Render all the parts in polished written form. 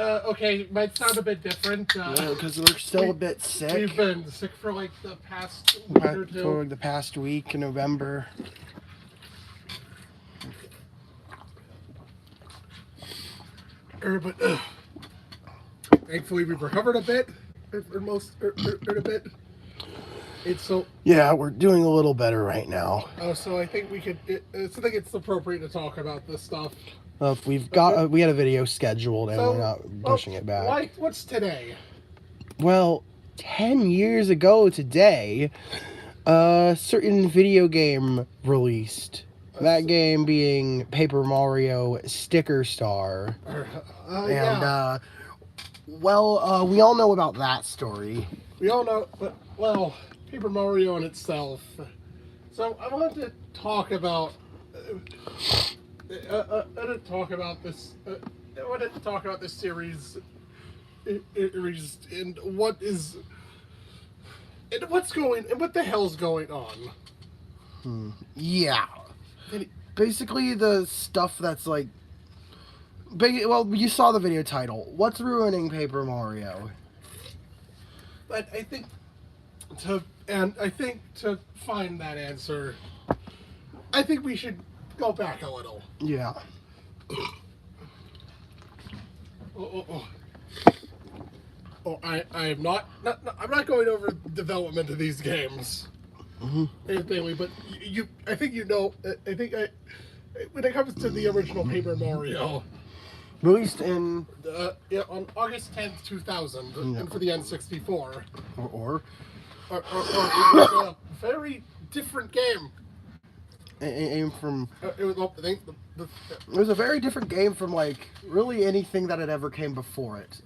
Okay, might sound a bit different. Because we're still a bit sick. We've been sick for like the past week or two. For the past week in November. But thankfully we've recovered a bit. A bit. It's so. Yeah, we're doing a little better right now. So I think we could. I think it's appropriate to talk about this stuff. If we had a video scheduled and we're not pushing it back. What's today? Well, 10 years ago today, a certain video game released. That game being Paper Mario Sticker Star. Yeah. We all know about that story. We all know, but, well, Paper Mario in itself. So I want to talk about. I want to talk about this. I want to talk about this series. And what is. And what's going. And what the hell's going on? Yeah. Basically, the stuff that's like. Well, you saw the video title. What's ruining Paper Mario? But I think to find that answer, I think we should go back a little. Yeah. I am not I'm not going over the development of these games. Anyway, but I think when it comes to the original Paper Mario, Released in on August 10th, 2000, and for the N64. Or It was a very different game. It was a very different game from like really anything that had ever came before it.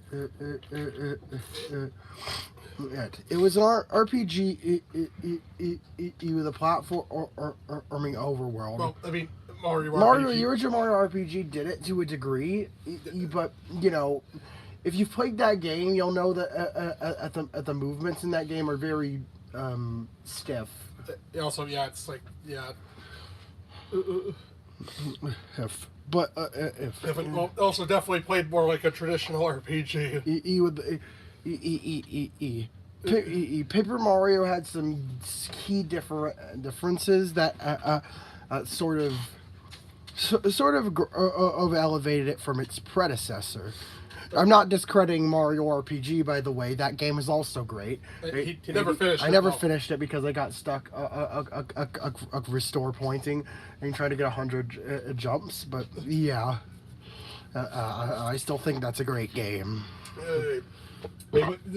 It was an RPG with a platform or overworld. Well, I mean, the original Mario RPG did it to a degree, but you know, if you've played that game, you'll know that the movements in that game are very stiff. Also, yeah, it's like also definitely played more like a traditional RPG. Paper Mario had some key differences that sort of elevated it from its predecessor. I'm not discrediting Mario RPG, by the way. That game is also great. He never finished it. I never finished it because I got stuck a restore pointing and trying to get 100 jumps. But yeah, I still think that's a great game.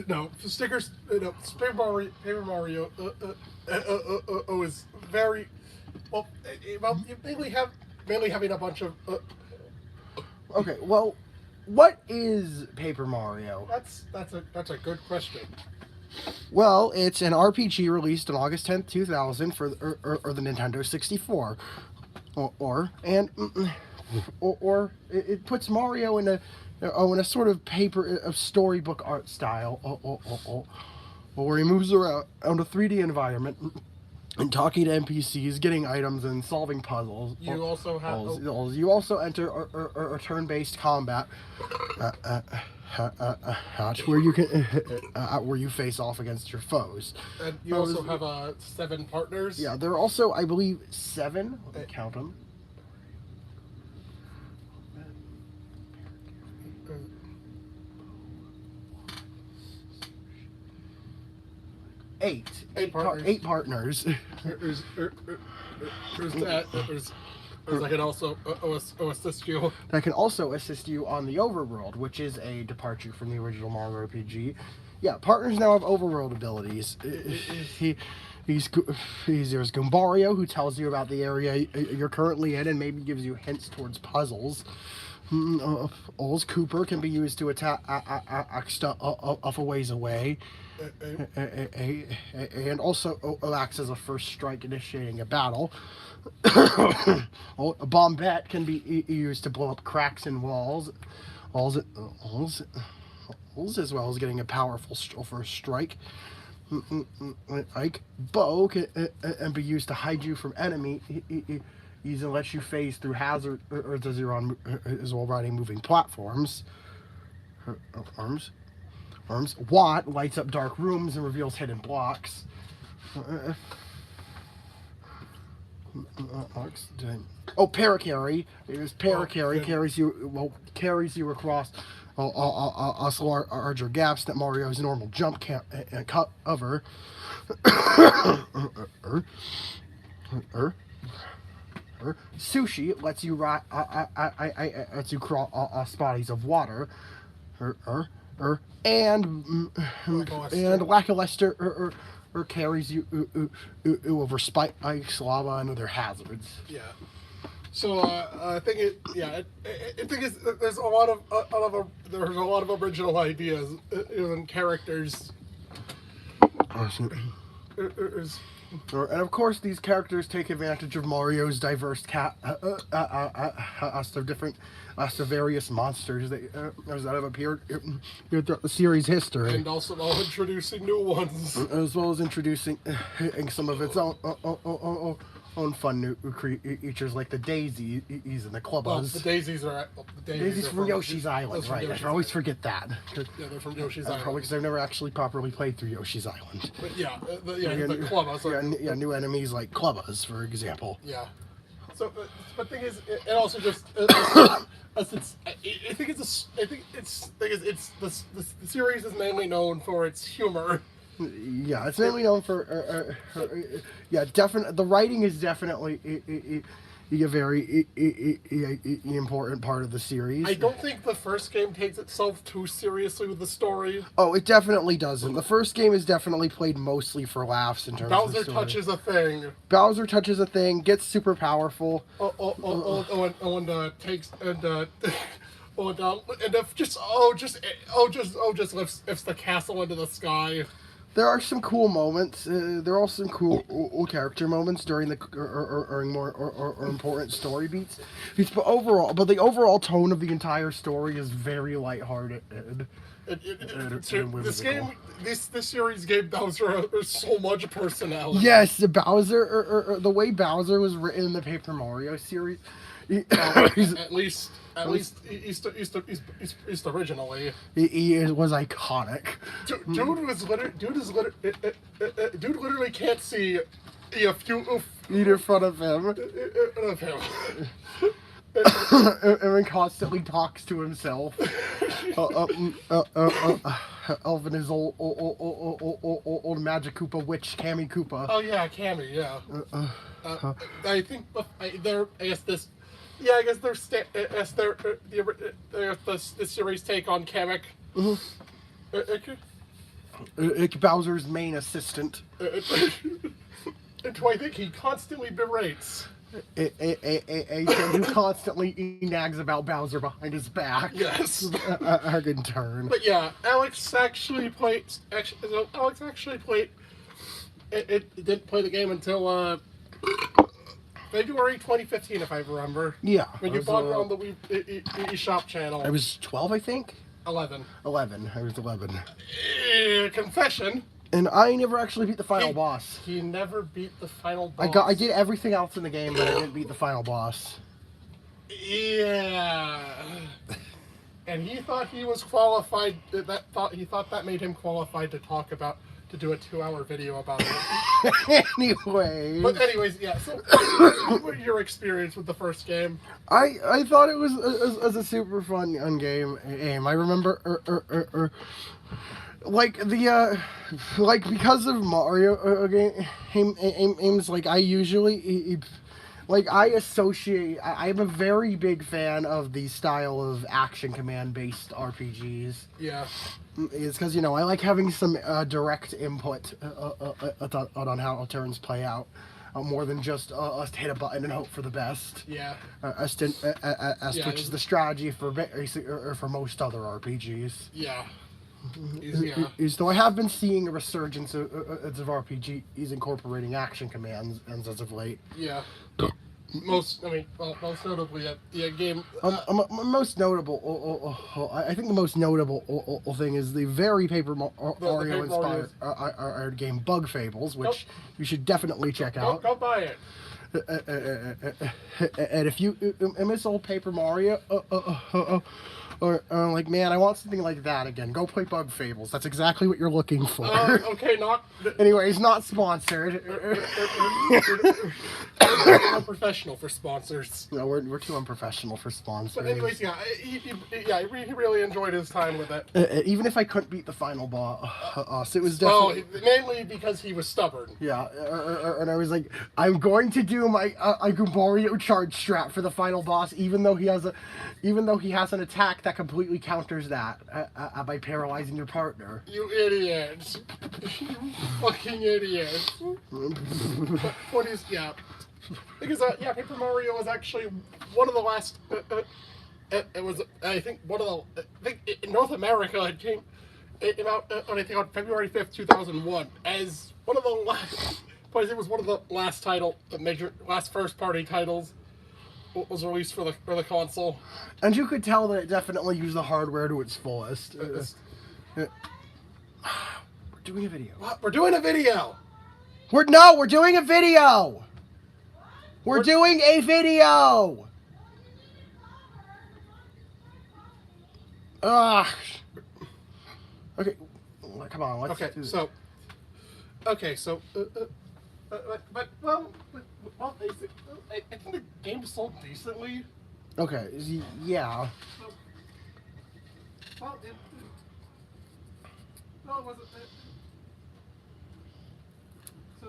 No, stickers. No, Paper Mario is very well. Mainly having a bunch of. Okay, well. What is Paper Mario? That's a good question. Well, it's an RPG released on August 10th, 2000 for the Nintendo 64. Or it puts Mario in a sort of storybook art style, where he moves around a 3D environment and talking to NPCs, getting items, and solving puzzles. You also have. You also enter a turn-based combat, where you can where you face off against your foes. And you also have 7 partners. Yeah, there are also, I believe, 7. Let me count them. Eight partners. There's that can also assist you. That can also assist you on the overworld, which is a departure from the original Mario RPG. Yeah, partners now have overworld abilities. There's Goombario, who tells you about the area you're currently in and maybe gives you hints towards puzzles. Oz Cooper can be used to attack off a ways away. And also acts as a first strike initiating a battle. A bombette can be used to blow up cracks in walls, as well as getting a powerful first strike. Ike Bow can be used to hide you from enemy. He's to let you phase through hazards as you're on as well riding moving platforms. arms. Watt lights up dark rooms and reveals hidden blocks. Paracarry. It Paracarry carries you across larger gaps that Mario's normal jump can't cover. Sushi lets you lets you cross bodies of water. And Lackluster carries you over spikes, lava, and other hazards. Yeah. So I think there's a lot of original ideas and characters. And of course, these characters take advantage of Mario's diverse cast of various monsters that have appeared throughout the series history, And also while introducing new ones. as well as introducing some of its own fun new creatures like the Daisies and the Clubbers. Well, the Daisies are From Yoshi's Island, from right? Yoshi's I always Island. forget that. Yeah, they're from Yoshi's Probably Island. because I've never actually properly played through Yoshi's Island. But yeah, the Clubbers are. New enemies like Clubbers, for example. Yeah. So, but the thing is, it also just, I think the series is mainly known for its humor. Yeah, it's mainly known for. Definitely. The writing is definitely a very important part of the series. I don't think the first game takes itself too seriously with the story. Oh, it definitely doesn't. The first game is definitely played mostly for laughs in terms of Bowser the story. touches a thing. Bowser touches a thing, gets super powerful. Takes and just lifts the castle into the sky. There are some cool moments. There are also some cool character moments during the more important story beats. But the overall tone of the entire story is very lighthearted. This series gave Bowser so much personality. Yes, Bowser, the way Bowser was written in the Paper Mario series. At least originally. He was iconic. Dude literally can't see a few Eat in front of him. of him. And then constantly talks to himself. Elvin is old Magic Koopa witch, Cammy Koopa. Oh yeah, Cammy, yeah. I think the series take on Kamek. Bowser's main assistant. And who I think he constantly berates. Who constantly nags about Bowser behind his back. Yes. In turn. But yeah, Alex actually played. It didn't play the game until February 2015, if I remember. Yeah. When you bought it on the Wii eShop channel. I was 12, I think. 11. 11. I was 11. Confession. And I never actually beat the final boss. He never beat the final boss. I did everything else in the game, but I didn't beat the final boss. Yeah. And he thought he was qualified. He thought that made him qualified to do a 2-hour video about it. Anyway. But anyways, yeah. So, what was your experience with the first game? I thought it was a super fun game. I remember because of Mario games, like I usually I'm a very big fan of the style of action command based RPGs. Yeah. It's because I like having some direct input on how turns play out, more than just us hit a button and hope for the best. Yeah. Which is the strategy for most other RPGs. Yeah. Though I have been seeing a resurgence of RPGs incorporating action commands as of late. Yeah. Most notably, the game. Most notable, I think the most notable thing is the very Paper Mario inspired game Bug Fables, which you should definitely check out. Go buy it. And if you miss old Paper Mario, Or like, man, I want something like that again. Go play Bug Fables. That's exactly what you're looking for. Okay, not. Anyways, not sponsored. We're unprofessional for sponsors. No, we're too unprofessional for sponsors. But anyways, yeah, he really enjoyed his time with it. Even if I couldn't beat the final boss, it was Well, definitely. mainly because he was stubborn. Yeah, and I was like, I'm going to do my Agumbario charge strat for the final boss, even though he has an attack that completely counters that by paralyzing your partner. You idiot! You fucking idiot! What is Because Paper Mario was actually one of the last. It was, I think, one of the. I think in North America it came out on February 5th, 2001, as one of the last. But it was one of the last last first-party titles was released for the console. And you could tell that it definitely used the hardware to its fullest. We're doing a video. What? We're doing a video. We're doing a video. We're doing a video. Okay, come on. Let's Okay, do this. but I think the game sold decently. Okay, yeah. Well, it wasn't. So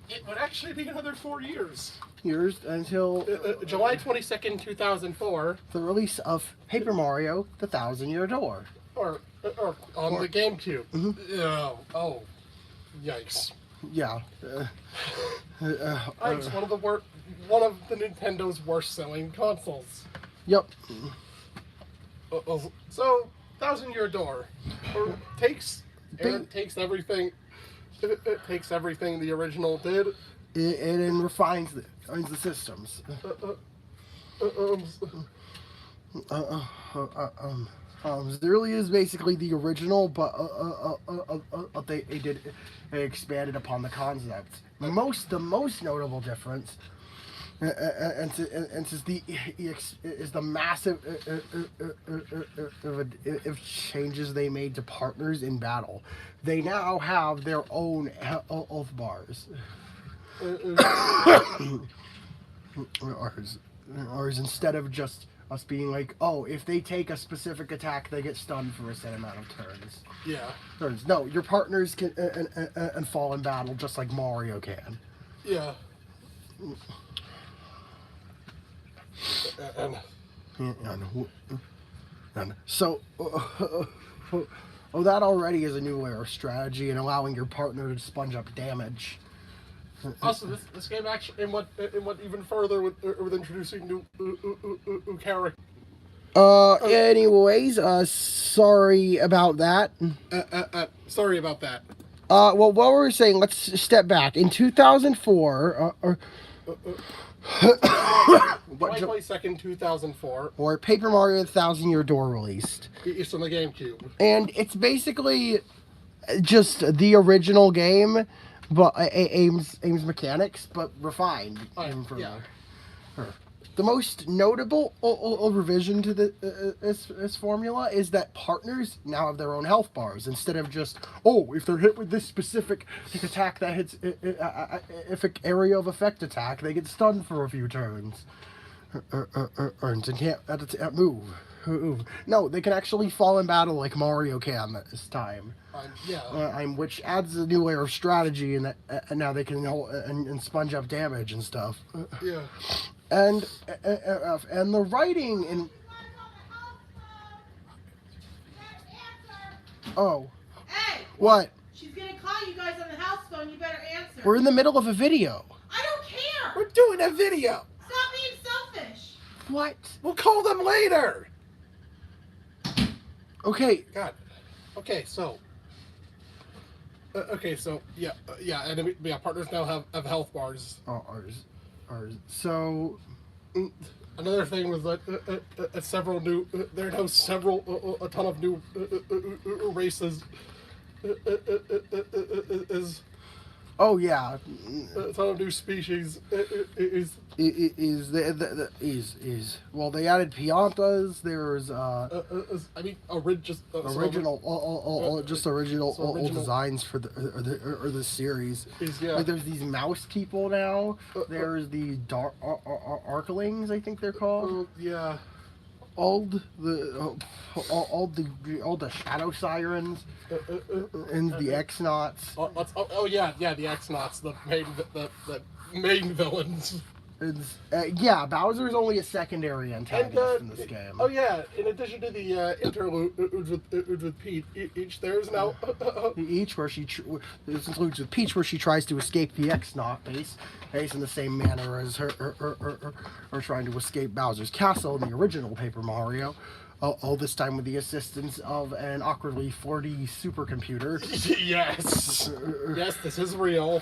it would actually be another 4 years. Years until July 22nd, 2004, the release of Paper Mario: The Thousand-Year Door. or on the GameCube. Oh, yikes! Yeah. It's one of the Nintendo's worst-selling consoles. Yep. So, Thousand-Year Door takes everything. It takes everything the original did. It refines the systems. It really is basically the original, but they expanded upon the concept. The most notable difference, is the massive changes they made to partners in battle. They now have their own health bars. Ours instead of just us being like, oh, if they take a specific attack, they get stunned for a set amount of turns. Yeah. Turns. No, your partners can and fall in battle just like Mario can. Yeah. And so, that already is a new layer of strategy and allowing your partner to sponge up damage. Also, this game actually went even further with introducing new characters. Anyways, sorry about that. Sorry about that. Well, what we were saying, let's step back. In 2004, July 22nd, 2004. or Paper Mario: The Thousand-Year Door released. It's on the GameCube. And it's basically just the original game, but aims mechanics, but refined even further. Yeah. The most notable revision to this formula is that partners now have their own health bars instead of just, oh, if they're hit with this specific attack that hits if an area of effect attack, they get stunned for a few turns. And can't move. No, they can actually fall in battle like Mario can this time. Which adds a new layer of strategy, and now they can and sponge up damage and stuff. Yeah. And the writing in. Oh. Hey! What? She's gonna call you guys on the house phone. You better answer. We're in the middle of a video. I don't care. We're doing a video. Stop being selfish. What? We'll call them later. Okay. God. Okay, so. Partners now have health bars. Oh, ours. So. Another thing was that there are now a ton of new races. Oh yeah, It's not a new species. Is is well they added Piantas. There's I mean, just just original so old original- designs for the series. yeah. Like there's these mouse people now. There's the dark Arklings, I think they're called. Yeah. All the Shadow Sirens and the X-Nauts. Yeah, the X-Nauts, the main villains. Yeah, Bowser's only a secondary antagonist And in this game. oh yeah, in addition to the interlude with Peach, there's now Each where this includes with Peach where she tries to escape the X-Naut base in the same manner as her trying to escape Bowser's castle in the original Paper Mario. All this time with the assistance of an awkwardly 4D supercomputer. yes, this is real.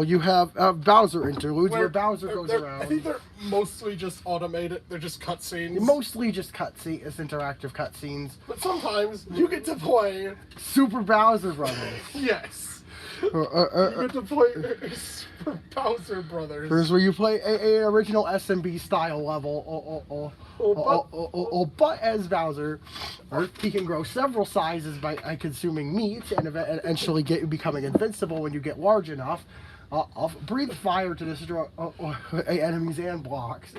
You have Bowser interludes where Bowser goes around. I think they're mostly just automated. They're just cutscenes. Mostly just interactive cutscenes. But sometimes you get to play. Super Bowser Brothers. Yes. You get to play Super Bowser Brothers. Here's where you play a original SMB style level. But as Bowser, he can grow several sizes by consuming meat and eventually becoming invincible when you get large enough. Breathe fire to destroy enemies and blocks.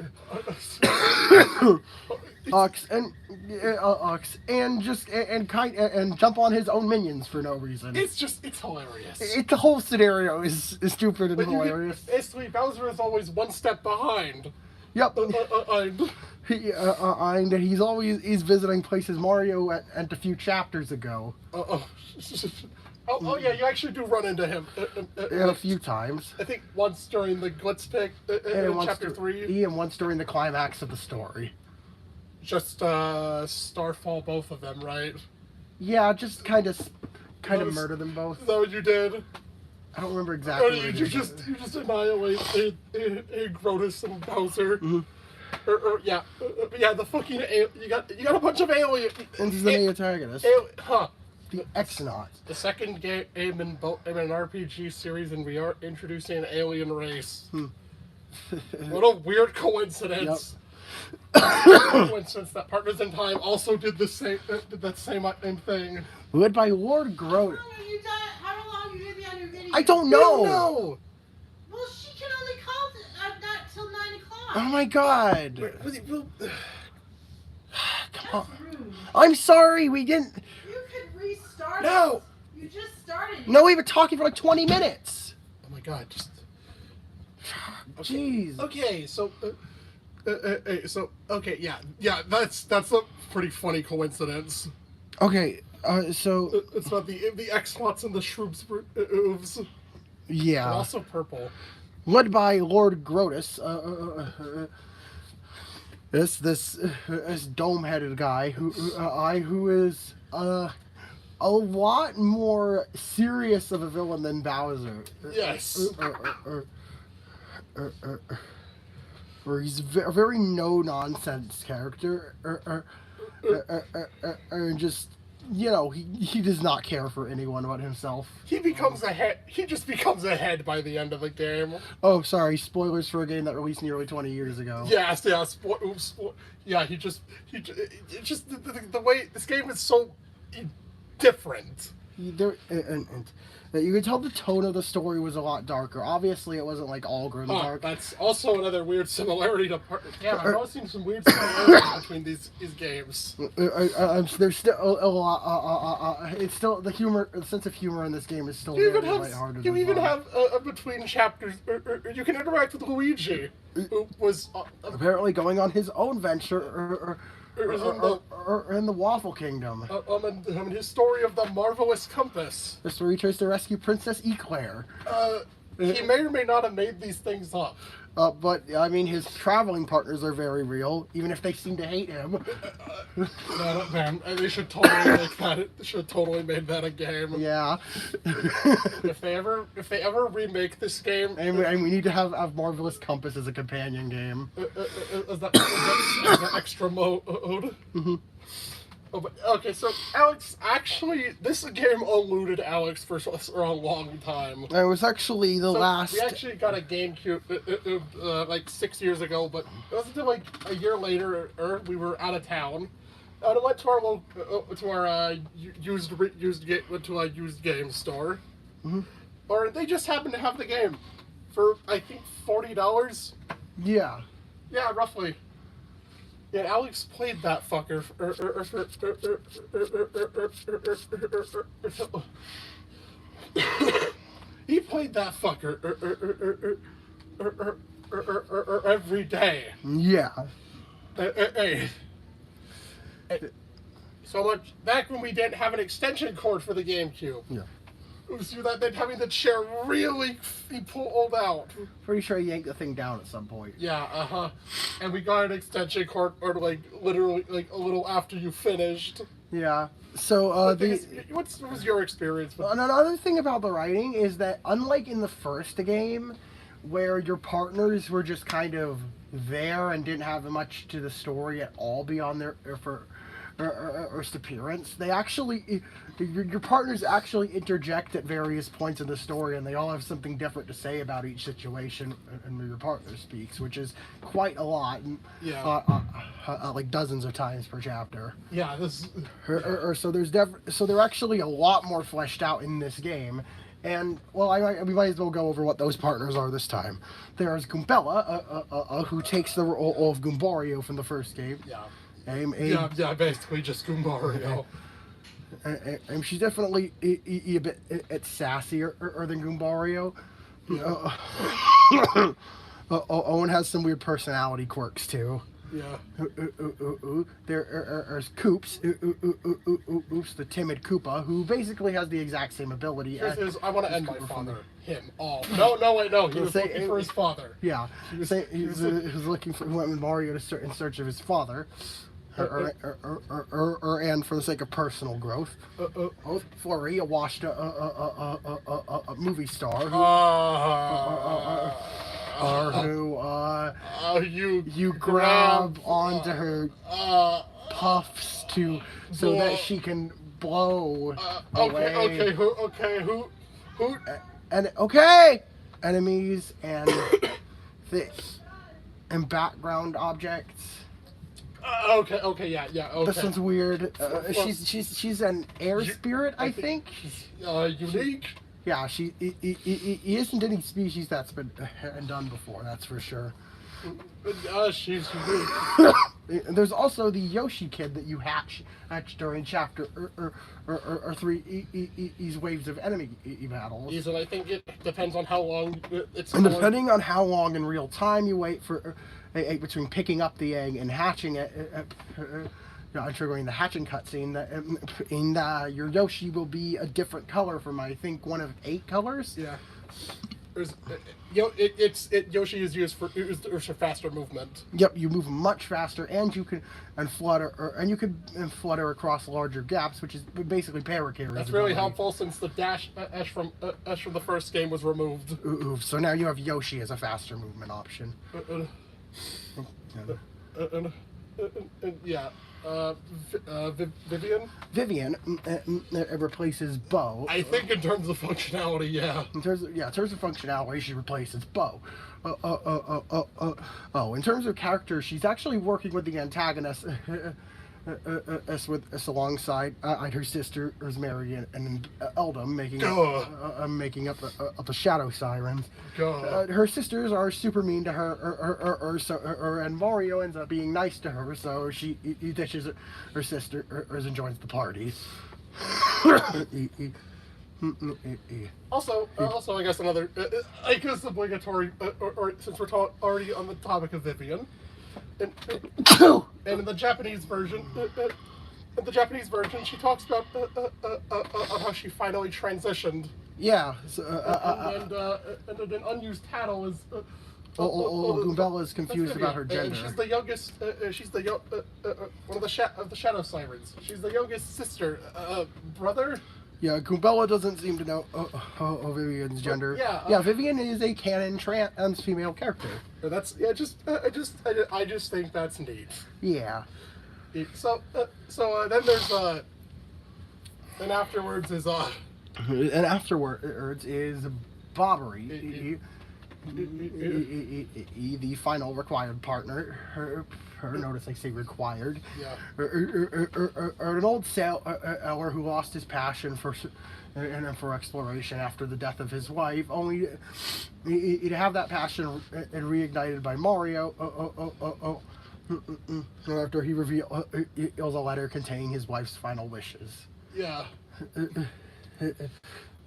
And jump on his own minions for no reason. It's hilarious. The whole scenario is stupid and hilarious. Basically, Bowser is always one step behind. Yep. And he's visiting places Mario went a few chapters ago. Oh yeah, you actually do run into him. A few times. I think once during the Glitz Pick in Chapter 3. And once during the climax of the story. Just Starfall, both of them, right? Yeah, just kind of murder them both. Is that what you did? I don't remember exactly. You just annihilate a Grotus and Bowser. Mm-hmm. Yeah, the fucking you got a bunch of aliens. And this is the main antagonist. The X-Nauts. The second game in an RPG series, and we are introducing an alien race. What a weird coincidence. Coincidence that Partners in Time also did that same thing. Led by Lord Grote. How long you gonna be on your video? I don't know. Well, she can only call not till 9 o'clock. Oh my god. Come on. That's rude. I'm sorry, we didn't. You could restart No. it. You just started it. No, we've been talking for like 20 minutes. Oh my god, just. Jeez. Okay, so. Yeah, that's a pretty funny coincidence. Okay, so It's about the X-Lots and the Shrooms ooves. And yeah, also purple. led by Lord Grotus, this dome-headed guy who is a lot more serious of a villain than Bowser. Yes. Or he's a very no-nonsense character, and just, you know, he does not care for anyone but himself. He just becomes a head by the end of the game. Oh, sorry, spoilers for a game that released nearly 20 years ago. Yes, yeah, yeah. It's just the way this game is so different. You could tell the tone of the story was a lot darker. Obviously, it wasn't like all grim dark. That's also another weird similarity to Yeah, I'm noticing some weird similarities between these games. There's still a lot. It's still the sense of humor in this game is still very lighthearted. You even fun. have between chapters. You can interact with Luigi, who was apparently going on his own venture. Or in the Waffle Kingdom. And his story of the Marvelous Compass. This is where he tries to rescue Princess Eclair. He may or may not have made these things up. But, I mean, his traveling partners are very real, even if they seem to hate him. No, man, they should totally make that. They should have totally made that a game. Yeah. If they ever remake this game, And we need to have Marvelous Compass as a companion game. is that extra mode? Oh, but, okay, so Alex, actually, this game eluded Alex for a long time. It was actually the So last. we actually got a GameCube like 6 years ago, but it wasn't until like a year later, we were out of town. And I went to our used game store, or they just happened to have the game for I think $40. Yeah. Yeah, roughly. Yeah, Alex played that fucker. He played that fucker every day. Yeah. So much back when we didn't have an extension cord for the GameCube. Yeah. It was then having the chair really be pulled out. Pretty sure he yanked the thing down at some point. Yeah, and we got an extension cord, or like literally like a little after you finished. Yeah. So what was your experience with? Another thing about the writing is that unlike in the first game, where your partners were just kind of there and didn't have much to the story at all beyond their first appearance, they actually your partners actually interject at various points in the story, and they all have something different to say about each situation, and your partner speaks, which is quite a lot. Yeah. Like dozens of times per chapter. Yeah, this. So they're actually a lot more fleshed out in this game. And, well, we might as well go over what those partners are this time. There's Goombella, who takes the role of Goombario from the first game. Yeah. Yeah, basically just Goombario. And she's definitely a bit sassier than Goombario. Owen has some weird personality quirks, too. Yeah. There's Koops, the timid Koopa, who basically has the exact same ability. I want to end my father. Him. Oh. No, wait, no. He was looking for his father. Yeah. He was looking for, he went with Mario in search of his father. And for the sake of personal growth. Flurry, a washed movie star who you grab onto her puffs so that she can blow away. Okay, who? And enemies and and background objects. Okay, yeah, okay. This one's weird. She's an air spirit, I think. Unique. Yeah, he isn't any species that's been done before. That's for sure. She's unique. There's also the Yoshi kid that you hatch during chapter or 3 these waves of enemy battles. And I think it depends on how long it's. And depending on how long in real time you wait for between picking up the egg and hatching it, triggering the hatching cutscene, your Yoshi will be a different color from I think one of 8 colors. Yeah. Yoshi is used for faster movement. Yep, you move much faster, and you can flutter across larger gaps, which is basically paracarry. That's really helpful since the dash from the first game was removed. So now you have Yoshi as a faster movement option. Yeah. Vivian? Vivian replaces Bo. I think in terms of functionality, yeah. In terms of functionality, she replaces Bo. In terms of character, she's actually working with the antagonist alongside her sister Rosemary and Eldum, making up the Shadow Sirens. Her sisters are super mean to her, and Mario ends up being nice to her, so he ditches her sister and joins the party. Also, I guess obligatory, or since we're already on the topic of Vivian. And in the Japanese version, she talks about how she finally transitioned. Yeah. And an unused tattle is. Goombella is confused about her gender. She's the youngest. She's the one of the Shadow Sirens. She's the youngest sister, brother. Yeah, Goombella doesn't seem to know Vivian's gender. Yeah, Vivian is a canon trans female character. I just think that's neat. Yeah. Then there's then afterwards is And afterwards is Bobbery, the final required partner. Notice I say required. yeah. An old sailor who lost his passion for exploration after the death of his wife, only to have that passion reignited by Mario. After he reveals a letter containing his wife's final wishes. Yeah.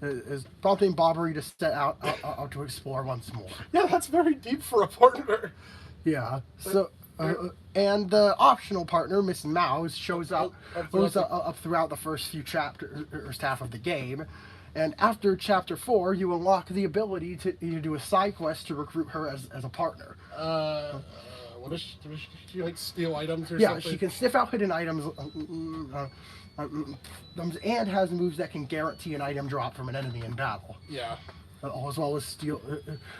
Is prompting Bobbery to set out to explore once more. Yeah, that's very deep for a partner. Yeah. So, and the optional partner, Miss Mouse, shows up throughout the first few chapters, half of the game. And after chapter 4, you unlock the ability to do a side quest to recruit her as a partner. What does she like steal items or Yeah, something? she can sniff out hidden items. And has moves that can guarantee an item drop from an enemy in battle. Yeah. As well as steal.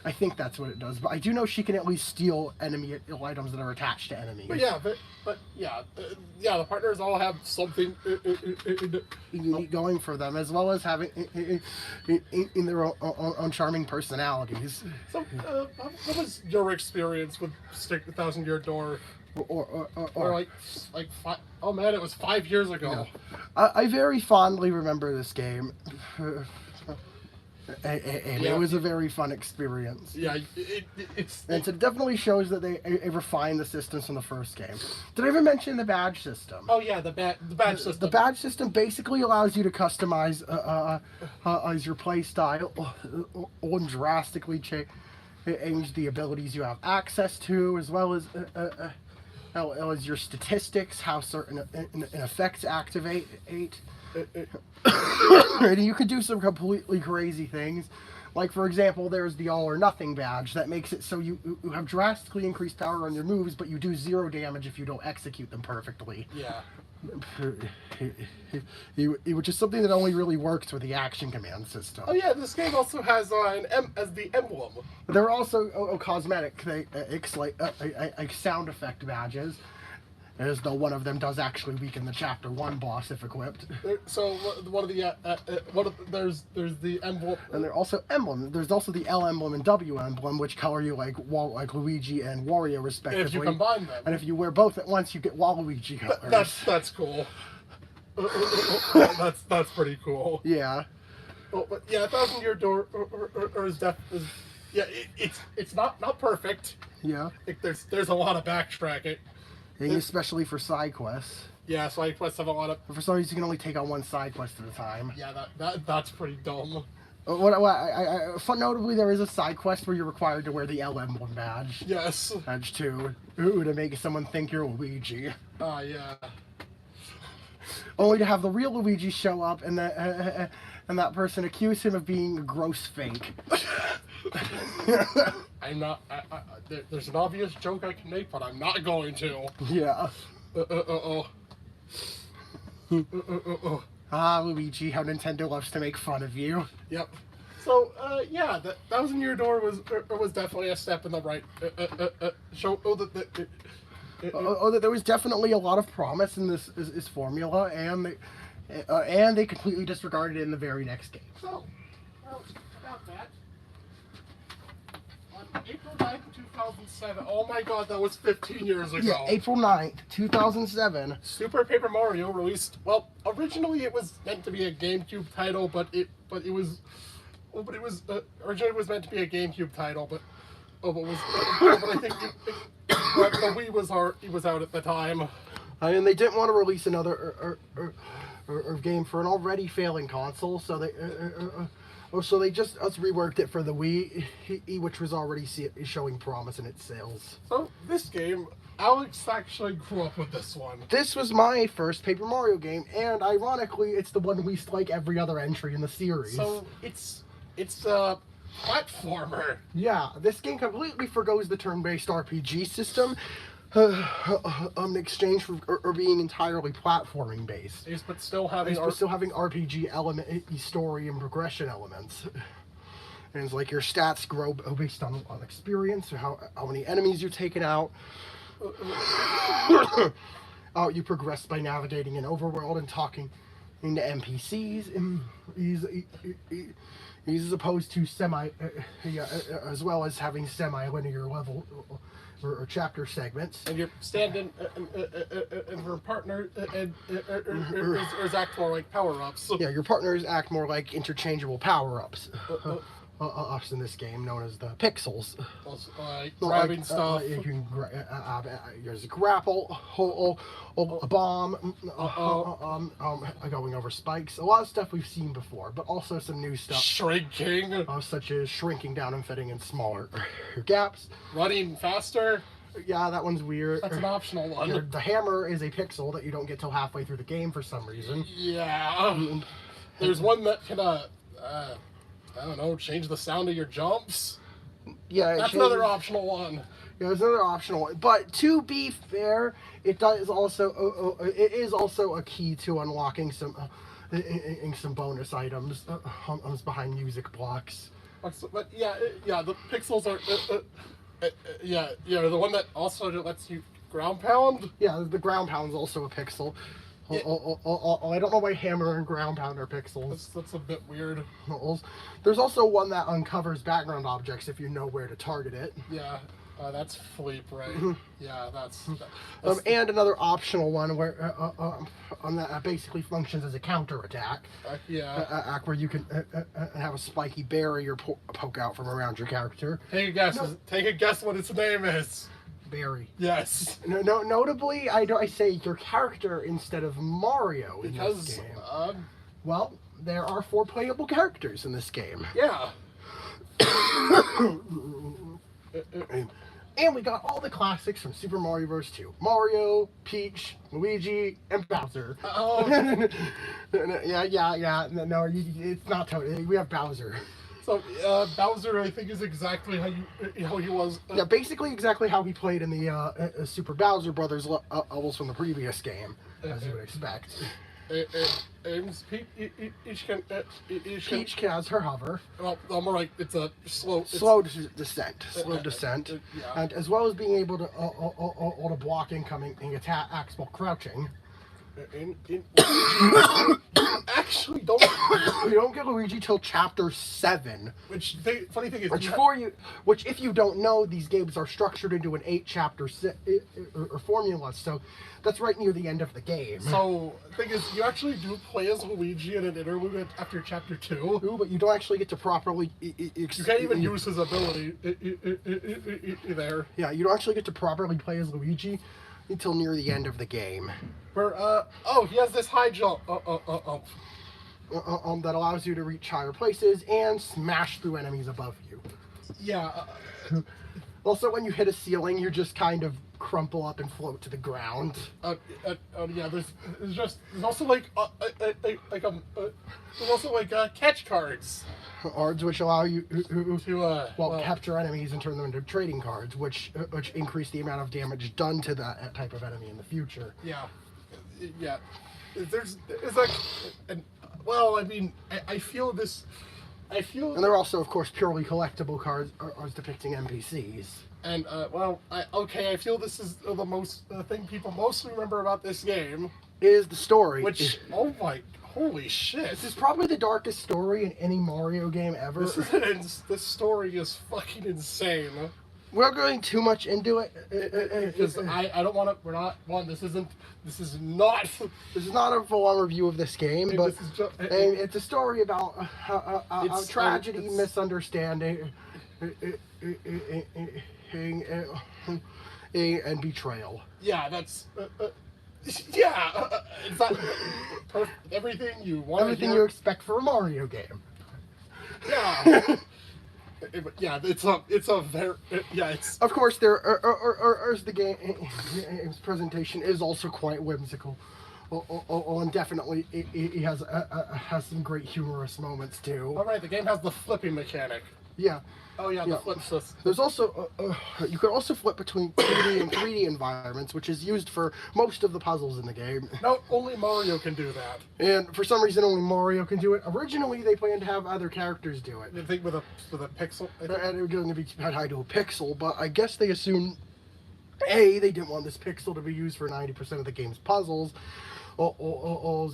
I think that's what it does, but I do know she can at least steal enemy items that are attached to enemies. But yeah, the partners all have something Unique going for them, as well as having in their own charming personalities. So, what was your experience with Stick the Thousand Year Door? Or oh man, it was 5 years ago. I very fondly remember this game. And it was a very fun experience. Yeah, and it definitely shows that they refined the systems from the first game. Did I ever mention the badge system? Oh yeah, the badge system. The badge system basically allows you to customize as your play style and drastically change the abilities you have access to, as well as your statistics, how certain effects activate. And you can do some completely crazy things. Like, for example, there's the All or Nothing badge that makes it so you have drastically increased power on your moves, but you do 0 damage if you don't execute them perfectly. Yeah. Which is something that only really works with the action command system. Oh yeah, this game also has as the emblem. There are also cosmetic like sound effect badges. As though one of them does actually weaken the chapter 1 boss if equipped. So one of the there's the emblem, and there are also emblems. There's also the L emblem and W emblem, which color you like Luigi and Wario respectively. If you combine them, and if you wear both at once, you get Waluigi colors. That's cool. That's pretty cool. Yeah. Well, but yeah, Thousand Year Door it's not perfect. Yeah. There's a lot of backtracking. Especially for side quests. Yeah, side quests have a lot of. For some reason, you can only take on one side quest at a time. Yeah, that's pretty dumb. Notably, there is a side quest where you're required to wear the L emblem badge. Yes. Badge 2. To make someone think you're Luigi. Yeah. Only to have the real Luigi show up and that person accuse him of being a gross fake. I'm not. There's an obvious joke I can make, but I'm not going to. Yeah. Luigi, how Nintendo loves to make fun of you. Yep. So, yeah, the Thousand Year Door was definitely a step in the right. Show that there was definitely a lot of promise in this formula, and they completely disregarded it in the very next game. So, about that. On April 9th, 2007. Oh my god, that was 15 years ago. Yeah, April 9th, 2007. Super Paper Mario released. Well, originally it was meant to be a GameCube title, but it was originally it was meant to be a GameCube title, but I think the Wii was out at the time. And they didn't want to release another game for an already failing console, so they just reworked it for the Wii, which was already showing promise in its sales. So this game, Alex actually grew up with this one. This was my first Paper Mario game, and ironically, it's the one least like every other entry in the series. So it's a platformer. Yeah, this game completely forgoes the turn-based RPG system. In exchange for being entirely platforming based, but still having RPG element, story, and progression elements. And it's like your stats grow based on experience, or how many enemies you're taking out. You progress by navigating an overworld and talking into NPCs. And he's as opposed to as well as having semi-linear level or chapter segments. And your stand-in and her partner is act more like power-ups. Yeah, your partners act more like interchangeable power-ups. Ups in this game, known as the pixels. Grabbing stuff. You can there's a grapple, a bomb, going over spikes. A lot of stuff we've seen before, but also some new stuff. Shrinking. Such as shrinking down and fitting in smaller gaps. Running faster. Yeah, that one's weird. That's an optional one. The hammer is a pixel that you don't get till halfway through the game for some reason. Yeah. There's one that can, I don't know, change the sound of your jumps. Yeah, that's another optional one. Yeah, there's another optional one. But to be fair, it is also a key to unlocking some bonus items behind music blocks. But yeah, the pixels are the one that also lets you ground pound. Yeah, the ground pound's also a pixel. Yeah. I don't know why hammer and ground pound are pixels. That's a bit weird. There's also one that uncovers background objects if you know where to target it. Yeah, that's Fleep, right? Yeah, that's and another optional one where that basically functions as a counter attack. Where you can have a spiky barrier poke out from around your character. Take a guess. No. Take a guess what its name is. Barry. Yes. No. Notably, I say your character instead of Mario in this game. Well, there are 4 playable characters in this game. Yeah. And we got all the classics from Super Mario Bros. 2. Mario, Peach, Luigi, and Bowser. Yeah. No, it's not totally. We have Bowser. So Bowser, I think, is exactly how he was. Yeah, basically exactly how he played in the Super Bowser Brothers levels from the previous game, as you would expect. Peach has her hover. Well, I'm right. It's a slow descent. And as well as being able to block incoming attacks while crouching. Actually, you don't get Luigi till chapter 7. Funny thing is, which if you don't know, these games are structured into an 8-chapter formula, so that's right near the end of the game. So the thing is, you actually do play as Luigi in an interlude after chapter 2. Ooh, but you don't actually get to properly. You can't even use his ability there. Yeah, you don't actually get to properly play as Luigi until near the end of the game. Where he has this high jump that allows you to reach higher places and smash through enemies above you. Yeah. Also, when you hit a ceiling, you just kind of crumple up and float to the ground. Yeah. There's also catch cards. Cards which allow you to capture enemies and turn them into trading cards, which increase the amount of damage done to that type of enemy in the future. Yeah. There's like, I feel this. And they're also, of course, purely collectible cards depicting NPCs. And I feel this is the thing people most remember about this game is the story. Which holy shit! This is probably the darkest story in any Mario game ever. This story is fucking insane. We're not going too much into it because I don't want to. This is not a full-on review of this game, but it's a story about tragedy, misunderstanding, and betrayal. Yeah, that's. It's not everything you want. Everything you expect for a Mario game. Yeah. It's of course the game's presentation is also quite whimsical. And definitely it has some great humorous moments too. All right, the game has the flipping mechanic. Yeah. Oh yeah, the flip system. There's also you can also flip between 2D and 3D environments, which is used for most of the puzzles in the game. No, only Mario can do that. And for some reason, only Mario can do it. Originally, they planned to have other characters do it. You think with a pixel? And it was going to be tied to a pixel, but I guess they assumed A, they didn't want this pixel to be used for 90% of the game's puzzles,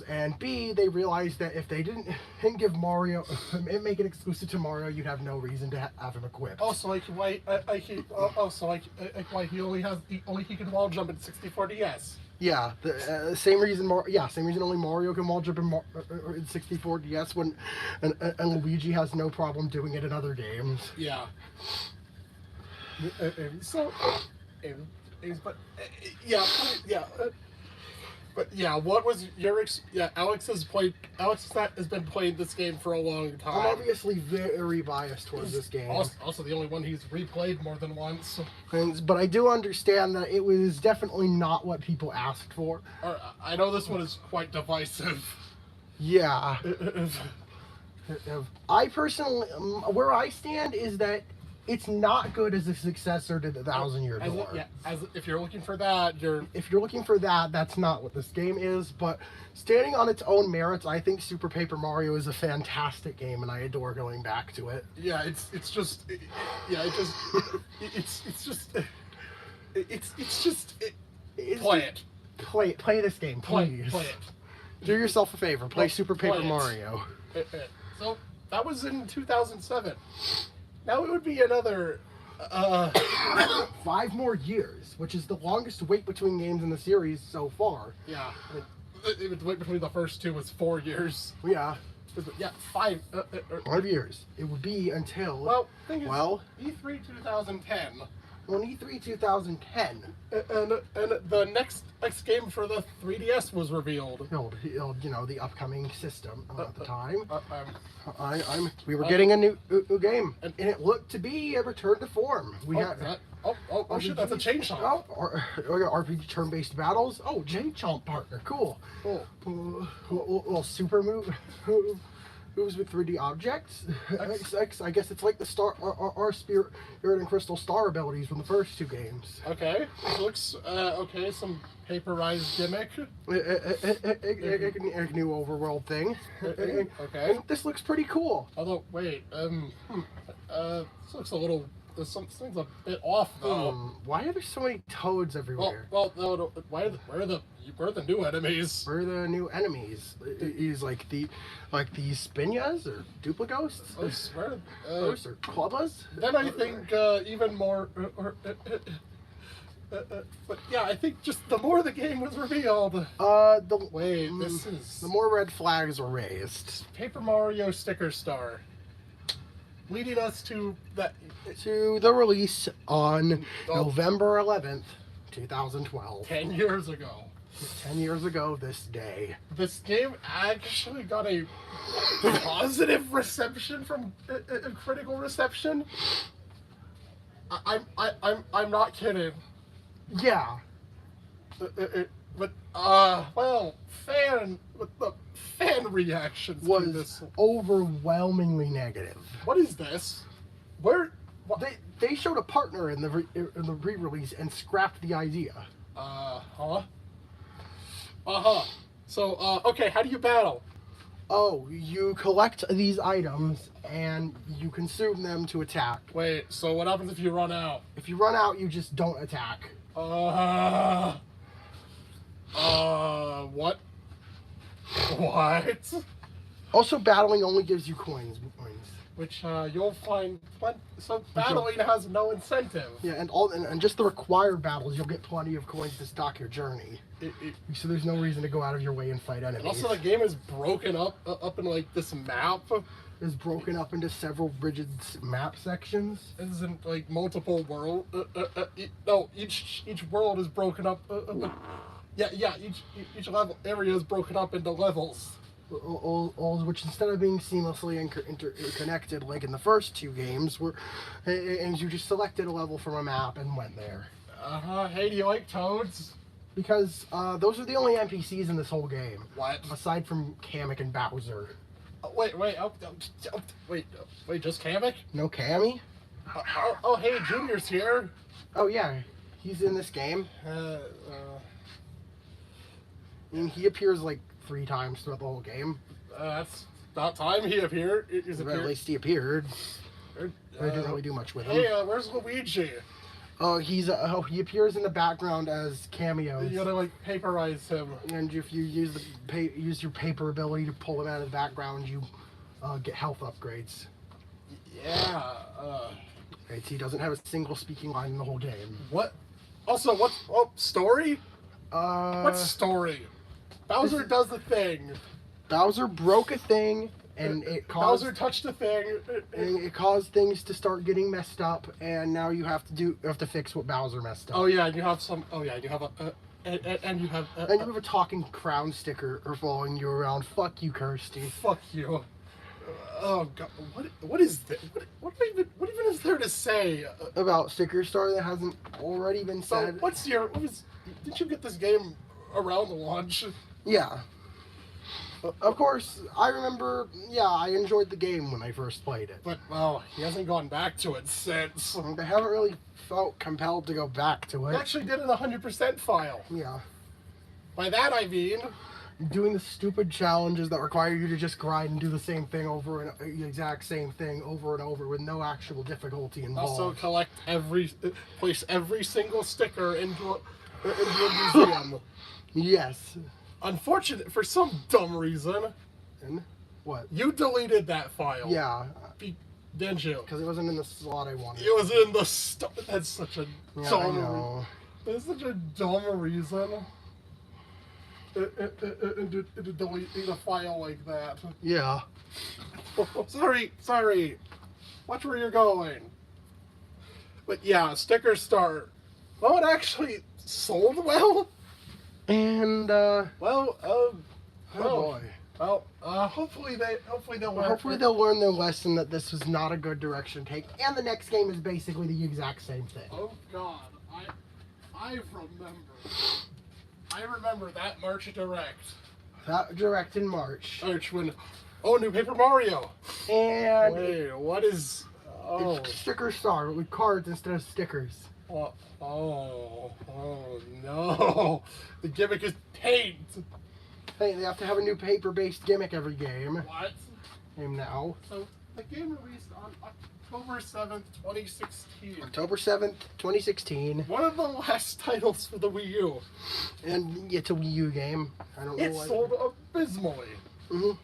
and B, they realized that if they didn't give Mario, make it exclusive to Mario, you'd have no reason to have him equipped. Also, like why he only can wall jump in 64 DS. Yeah, the same reason. Same reason only Mario can wall jump in 64 DS when, and Luigi has no problem doing it in other games. Yeah. But yeah, what was your Alex has been playing this game for a long time. I'm obviously very biased towards this game. Also the only one he's replayed more than once. But I do understand that it was definitely not what people asked for. I know this one is quite divisive. Yeah. I personally, where I stand is that it's not good as a successor to the Thousand Year Door. If you're looking for that, if you're looking for that, that's not what this game is. But standing on its own merits, I think Super Paper Mario is a fantastic game, and I adore going back to it. Yeah, it's just Play this game, please. Play it. Do yourself a favor. Play Super Paper play it. Mario. So that was in 2007. Now it would be another 5 more years, which is the longest wait between games in the series so far. Yeah, the wait between the first two was 4 years. Yeah. Yeah, 5. 5 years. It would be until E3 2010. On E3 2010. And the next game for the 3DS was revealed. The upcoming system at the time. We were getting a new game, and it looked to be a return to form. Shit, that's a chain shot. RPG turn-based battles. Oh, J-Chomp partner, cool. Little super moves with 3D objects. I guess it's like the our Spirit and Crystal Star abilities from the first 2 games. Okay, this looks some paperized gimmick. A new overworld thing. Okay. This looks pretty cool. Although, wait, this looks a little. Something's a bit off though. Why are there so many toads everywhere? Where are the new enemies? Where are the new enemies? Is like these Spinas or Duplighosts? Those are Clubbas? Then I think even more. But yeah, I think just the more the game was revealed. The more red flags were raised. Paper Mario Sticker Star, leading us to the release on November 11th, 2012. 10 years ago. 10 years ago this day. This game actually got a positive reception from critical reception. I'm not kidding. Yeah. But the fan reactions was this overwhelmingly negative. What is this? What? They showed a partner in the re-release and scrapped the idea. So, okay, how do you battle? Oh, you collect these items and you consume them to attack. Wait, so what happens if you run out? If you run out, you just don't attack. What? What? Also, battling only gives you coins. Which you'll find so battling has no incentive. Yeah, and just the required battles, you'll get plenty of coins to stock your journey. So there's no reason to go out of your way and fight enemies. And also, the game is broken up in like this map. Is broken up into several rigid map sections. It isn't like multiple world. Each world is broken up. Each level area is broken up into levels. Which instead of being seamlessly interconnected like in the first 2 games, and you just selected a level from a map and went there. Hey, do you like toads? Because those are the only NPCs in this whole game. What? Aside from Kamek and Bowser. Wait, just Kamek? No Kammy? Hey, Junior's here. Oh yeah, he's in this game. And he appears like 3 times throughout the whole game. That's about time he appeared. At least he appeared. I didn't really do much with him. Hey, where's Luigi? He appears in the background as cameos. You gotta like paperize him. And if you use use your paper ability to pull him out of the background, you get health upgrades. Yeah. Right, he doesn't have a single speaking line in the whole game. What? Also, what's story? What's story? Bowser does the thing. Bowser broke a thing, and it caused Bowser touched a thing. and it caused things to start getting messed up, and now you have to fix what Bowser messed up. Oh yeah, and you have some. Oh yeah, you have and you have. And you have a talking crown sticker following you around. Fuck you, Kirsty. Fuck you. Oh god, what is this? What even is there to say? About Sticker Star that hasn't already been So said. did you get this game around the launch? Yeah. Of course, I remember, yeah, I enjoyed the game when I first played it. But well, he hasn't gone back to it since. I haven't really felt compelled to go back to I it. actually did an 100% file. Yeah. By that I mean, Doing the stupid challenges that require you to just grind and do the same thing over and the exact same thing over and over with no actual difficulty involved. also place every single sticker into a museum. Yes. Unfortunate, for some dumb reason, And what? you deleted that file. Yeah, Didn't you? because it wasn't in the slot I wanted. It was in the That's such a Yeah, I dumb. know. That's such a dumb reason. To delete a file like that. Yeah. Sorry. Watch where you're going. But yeah, Sticker Star. Well, it actually sold well. And Well, oh boy. Well, hopefully they'll learn. Hopefully they'll learn their lesson that this was not a good direction to take, and the next game is basically the exact same thing. Oh God, I remember that March Direct. That direct in March. When new Paper Mario. And Wait, what is? Oh, it's Sticker Star with cards instead of stickers. oh no! The gimmick is paint. Hey, they have to have a new paper-based gimmick every game. What? Game now. So the game released on October 7th, 2016. October 7th, 2016. One of the last titles for the Wii U. And it's a Wii U game. I don't know It why. sold abysmally. Mhm.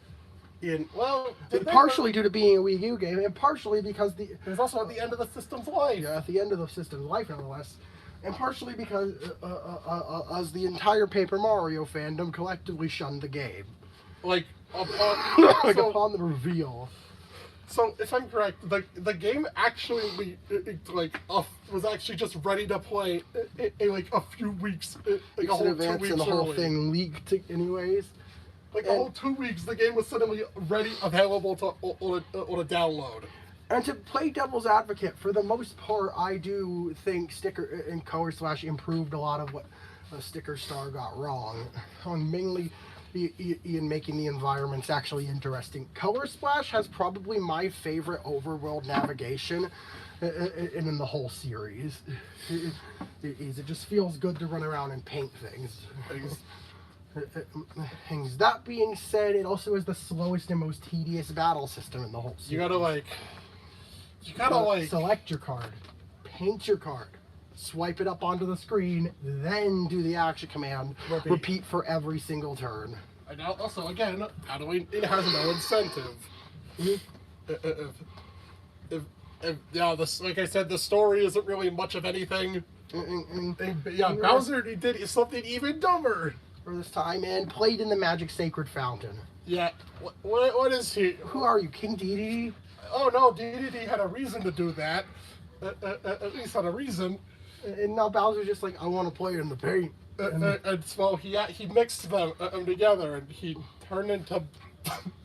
Partially due to being a Wii U game, and partially because It was also at the end of the system's life. yeah, at the end of the system's life, nonetheless, and partially because as the entire Paper Mario fandom collectively shunned the game, Like upon, upon the reveal. so if I'm correct, the game actually was actually just ready to play in like a few weeks, like a in whole 2 advance, weeks and the whole early. thing leaked anyways. Like a whole 2 weeks, the game was suddenly ready, available to on a download. And to play devil's advocate, for the most part, I do think Sticker and Color Slash improved a lot of what Sticker Star got wrong. Mainly in making the environments actually interesting. Color Splash has probably my favorite overworld navigation in the whole series. It just feels good to run around and paint things. Things. That being said, it also is the slowest and most tedious battle system in the whole series. You gotta select your card, paint your card, swipe it up onto the screen, then do the action command. Repeat for every single turn. And also, again, it has no incentive. Like I said, the story isn't really much of anything. Bowser did something even dumber. For this time, and played in the Magic Sacred Fountain. Yeah, what is he? Who are you, King Dedede? Oh no, DDD had a reason to do that. At least had a reason. And now Bowser's just like, I want to play in the paint. And so he mixed them together, and he turned into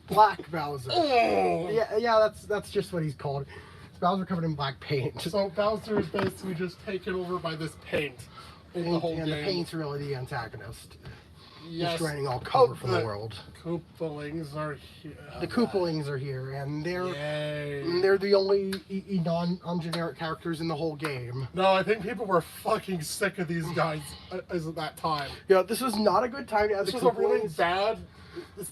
Black Bowser. Oh! Yeah, that's just what he's called. It's Bowser covered in black paint. So Bowser is basically just taken over by this paint in the whole And game. the paint's really the antagonist. Yes. Destroying all color from the world. Koopalings are here. The Koopalings are here, and Yay. they're the only non-generic characters in the whole game. No, I think people were fucking sick of these guys at that time. Yeah, this was not a good time to add This the was a really Koopalings. bad.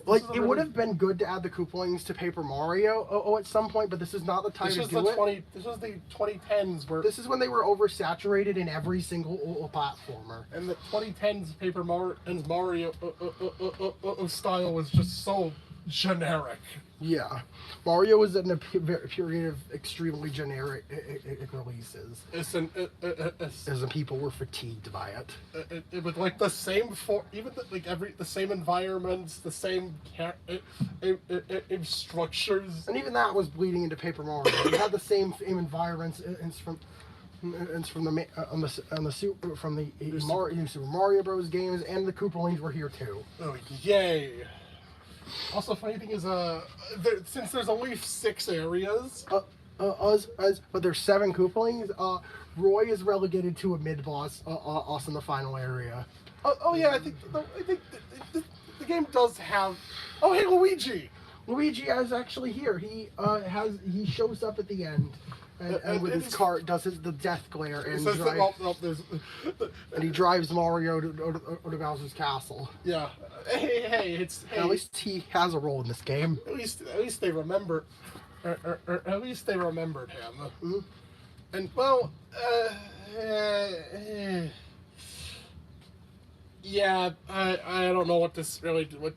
Like, is a it would really- have been good to add the Koopalings to Paper Mario at some point, but this is not the time This to was do the it. This was the 2010s where, This is when they were oversaturated in every single platformer. and the 2010s Paper Mario style was just so generic. Yeah, Mario was in a period of extremely generic releases, as the people were fatigued by it. It was like the same the same environments, the same structures. And even that was bleeding into Paper Mario. We had the same environments from the Super Mario Bros. Games, and the Koopalings were here too. Oh yay! Also, funny thing is, since there's only 6 areas, But there's 7 Koopalings. Roy is relegated to a mid boss, us in the final area. oh yeah, I think the game does have. Oh hey, Luigi! Luigi is actually here. He shows up at the end, and with and his he's- cart does the death glare It and says that, there's, and he drives Mario to Bowser's castle. yeah. Hey, it's And at least he has a role in this game. at least they remember, or at least they remembered him. Mhm. And well, yeah, I don't know what this really. What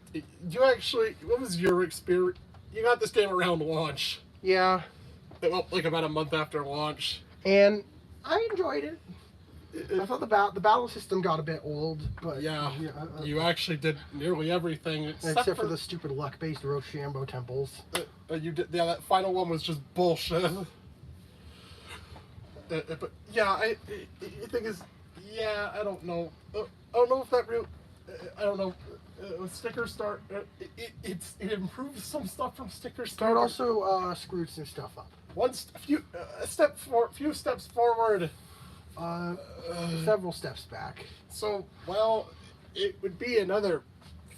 was your experience? You got this game around launch. Yeah, Well, like about a month after launch. and I enjoyed it. I thought the battle system got a bit old, but You actually did nearly everything except for the stupid luck-based Rochambeau temples. you did. Yeah, that final one was just bullshit. But yeah, the thing is, yeah, I don't know. I don't know if that real. I don't know. Sticker Star. It improves some stuff from Sticker Star. But it also screwed some stuff up. Few steps forward. Several steps back So, well, it would be another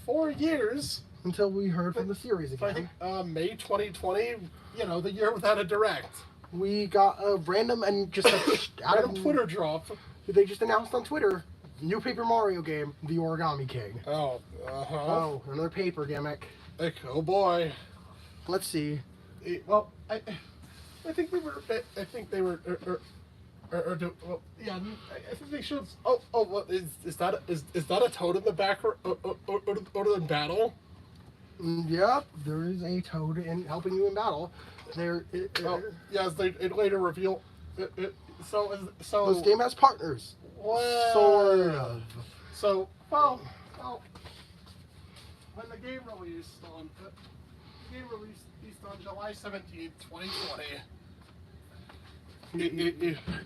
4 years. until we heard from the series I think again. May 2020. You know, the year without a direct. We got a random and just out Random of Twitter drop. They just announced on Twitter, new Paper Mario game, The Origami King. Oh, Oh, another paper gimmick. Like, oh boy. Let's see. Well, I think they were. I think they were. Well, yeah. I think they should. What is that? Is that a toad in the back or in battle? Yep, there is a toad helping you in battle. Yes. It later reveal. So This game has partners. well, Sort of. So well. When the game released on July 17th, 2020.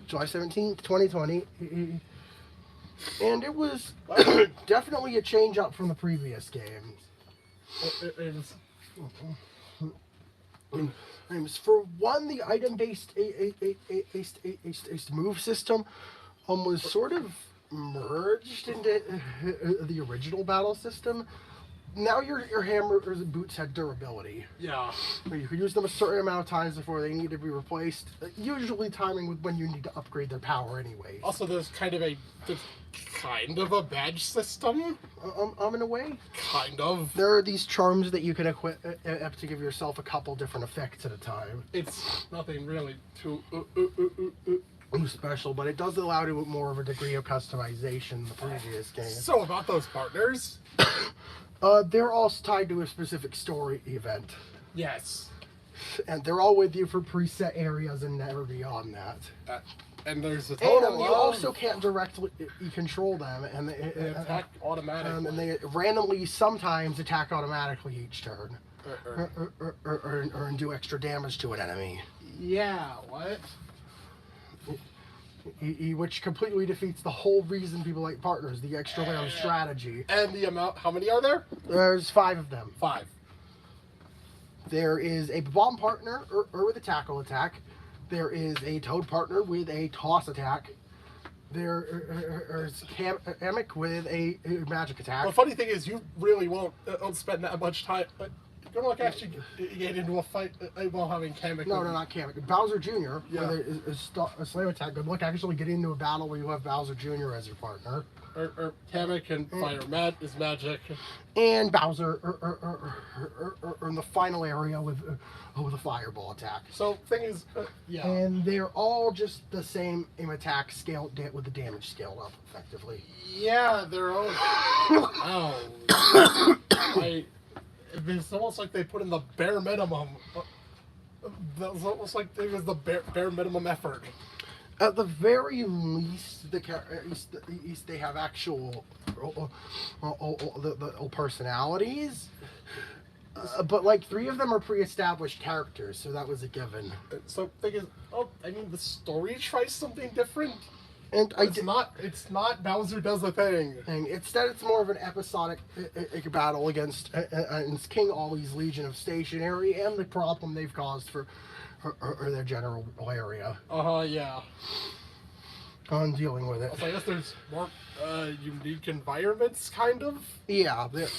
July 17th, 2020. And it was definitely a change up from the previous games. For one, the item-based move system was sort of merged into the original battle system. Now your hammers and boots had durability. Yeah. You could use them a certain amount of times before they need to be replaced. Usually timing with when you need to upgrade their power anyway. Also, there's kind of a badge system. In a way. Kind of. There are these charms that you can equip to give yourself a couple different effects at a time. It's nothing really too. Special, but it does allow you more of a degree of customization in the previous game. So about those partners. They're all tied to a specific story event. Yes. And they're all with you for preset areas and never beyond that. And there's a And total you also can't directly control them, and they attack automatically. and they randomly sometimes attack automatically each turn, or do extra damage to an enemy, Yeah. What? which completely defeats the whole reason people like partners, the extra layer of strategy. And the amount? How many are there? There's 5 of them. 5. There is a bomb partner or with a tackle attack. There is a toad partner with a toss attack. There is Kamek with a magic attack. The funny thing is, you really won't spend that much time. Good luck actually get into a fight while having Kamek. No, not Kamek. Bowser Jr. Yeah. with a slam attack. Good luck actually getting into a battle where you have Bowser Jr. as your partner. Kamek can fire is magic. And Bowser are in the final area with a fireball attack. So thing is, yeah. And they're all just the same aim attack scale with the damage scaled up effectively. Yeah, they're all. Ow. It's almost like they put in the bare minimum. It's almost like it was the bare minimum effort. At the very least, at least they have actual the personalities. But like 3 of them are pre-established characters, so that was a given. So thing is, I mean, the story tries something different. And it's not Bowser does a thing. And instead, it's more of an episodic battle against King Ollie's Legion of Stationery and the problem they've caused for their general area. Yeah. On dealing with it. So I guess there's more unique environments, kind of. Yeah, the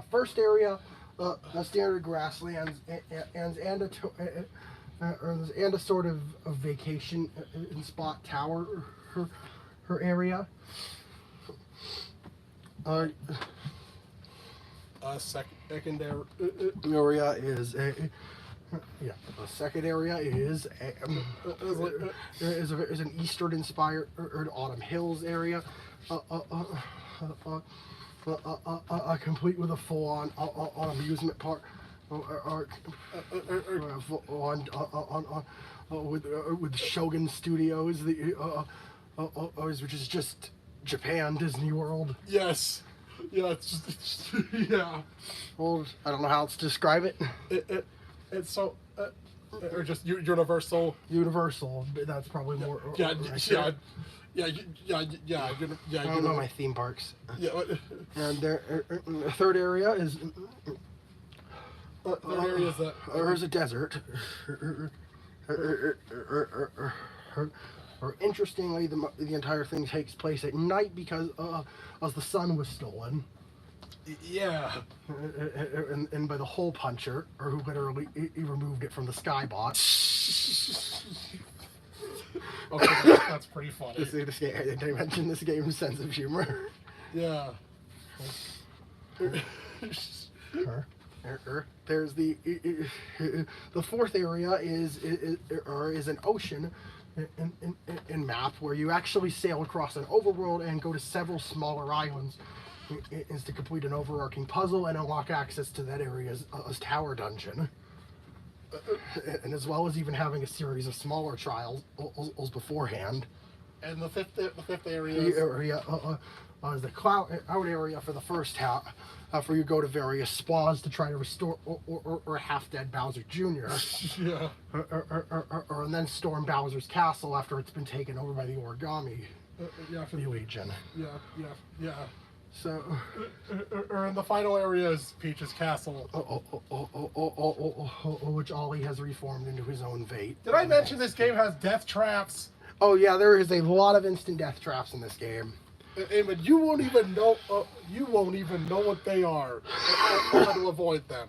first area, the standard grasslands and a sort of a vacation spot tower. Her area. Secondary area is the second area is an eastern inspired Autumn Hills area, complete with a full on amusement park, with Shogun Studios, which is just Japan Disney World. Yes. Yeah, it's just yeah. Well, I don't know how else to describe it. It's so, or just Universal. Universal, that's probably more. Yeah. I don't know my theme parks. Yeah. And the third area is. There's a desert. Or interestingly, the entire thing takes place at night because as the sun was stolen. Yeah. And by the hole puncher, or who literally he removed it from the Skybot. Okay, that's pretty funny. Did I mention this game's sense of humor? Yeah. There's the fourth area is an ocean in map where you actually sail across an overworld and go to several smaller islands is to complete an overarching puzzle and unlock access to that area's tower dungeon. And as well as even having a series of smaller trials beforehand. And the fifth area is the cloud out area for the first half, where you go to various spas to try to restore or half-dead Bowser Jr. Yeah. And then storm Bowser's castle after it's been taken over by the Origami Legion. Yeah. So, or in the final area is Peach's castle. Which Ollie has reformed into his own fate. Did I mention this game has death traps? Oh yeah, there is a lot of instant death traps in this game. And you won't even know. You won't even know what they are. Or how to avoid them.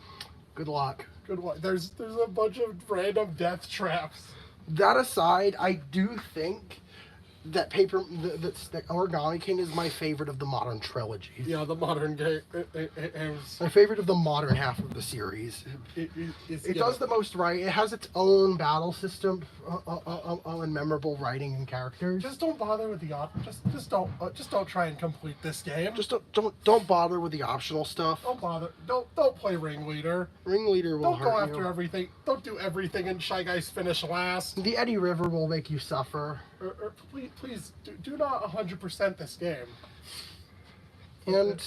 Good luck. Good luck. There's a bunch of random death traps. That aside, I do think that Origami King is my favorite of the modern trilogy. Yeah, the modern game. My favorite of the modern half of the series. It does the most right. It has its own battle system and memorable writing and characters. Just don't bother with the just don't try and complete this game. Just don't bother with the optional stuff. Don't bother. Don't play Ringleader. Ringleader will hurt you. Don't go after everything. Don't do everything and Shy Guys finish last. The Eddie River will make you suffer. Please do not 100% this game. And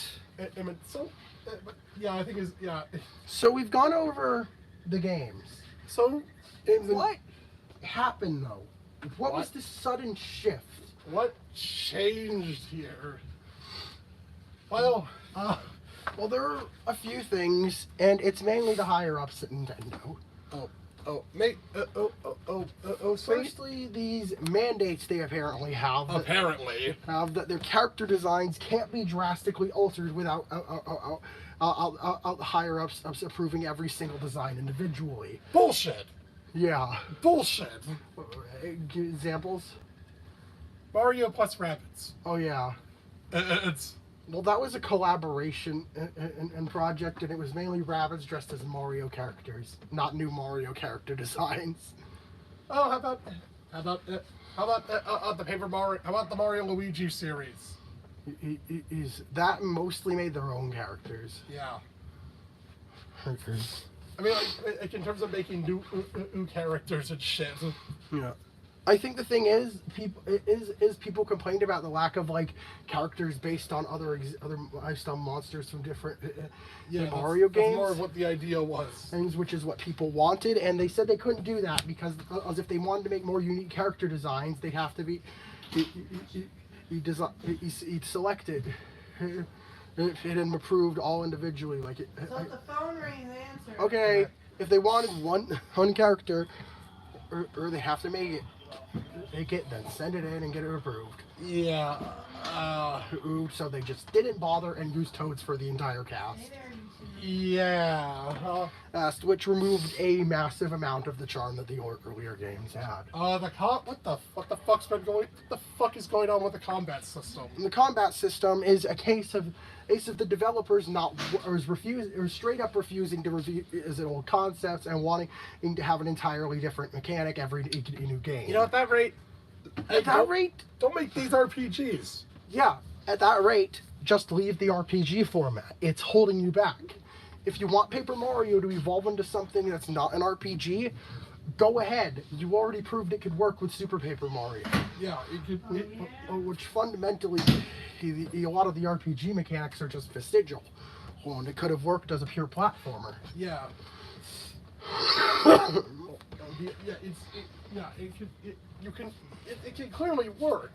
I think is yeah. So we've gone over the games. So games. What happened though? What was this sudden shift? What changed here? Well, there are a few things, and it's mainly the higher ups at Nintendo. Firstly, these mandates they apparently have. Have that their character designs can't be drastically altered without higher ups approving every single design individually. Bullshit. Yeah. Bullshit. Examples? Mario plus Rabbids. Oh yeah. It's Well, that was a collaboration and project, and it was mainly rabbits dressed as Mario characters, not new Mario character designs. oh, how about the Paper Mario? How about the Mario Luigi series? Is that mostly made their own characters? Yeah. Okay. I mean, like in terms of making new characters and shit. Yeah. I think the thing is, people complained about the lack of like characters based on other lifestyle monsters from different Mario that's games. more of what the idea was. Things, which is what people wanted, and they said they couldn't do that because as if they wanted to make more unique character designs, they'd have to be selected. It and approved all individually. Like it, So if the phone rings, answer. okay, if they wanted one character, or they have to make it, then send it in and get it approved. Yeah. So they just didn't bother and used Toads for the entire cast. Hey there, YouTube. Yeah. Which removed a massive amount of the charm that the earlier games had. What the fuck is going on with the combat system? And the combat system is a case of the developers straight up refusing to review his old concepts and wanting to have an entirely different mechanic every new game. You know, at that rate, At that rate, don't make these RPGs. yeah, at that rate, just leave the RPG format. It's holding you back. If you want Paper Mario to evolve into something that's not an RPG, go ahead. You already proved it could work with Super Paper Mario. Yeah, Which fundamentally, a lot of the RPG mechanics are just vestigial. And it could have worked as a pure platformer. yeah. It can clearly work.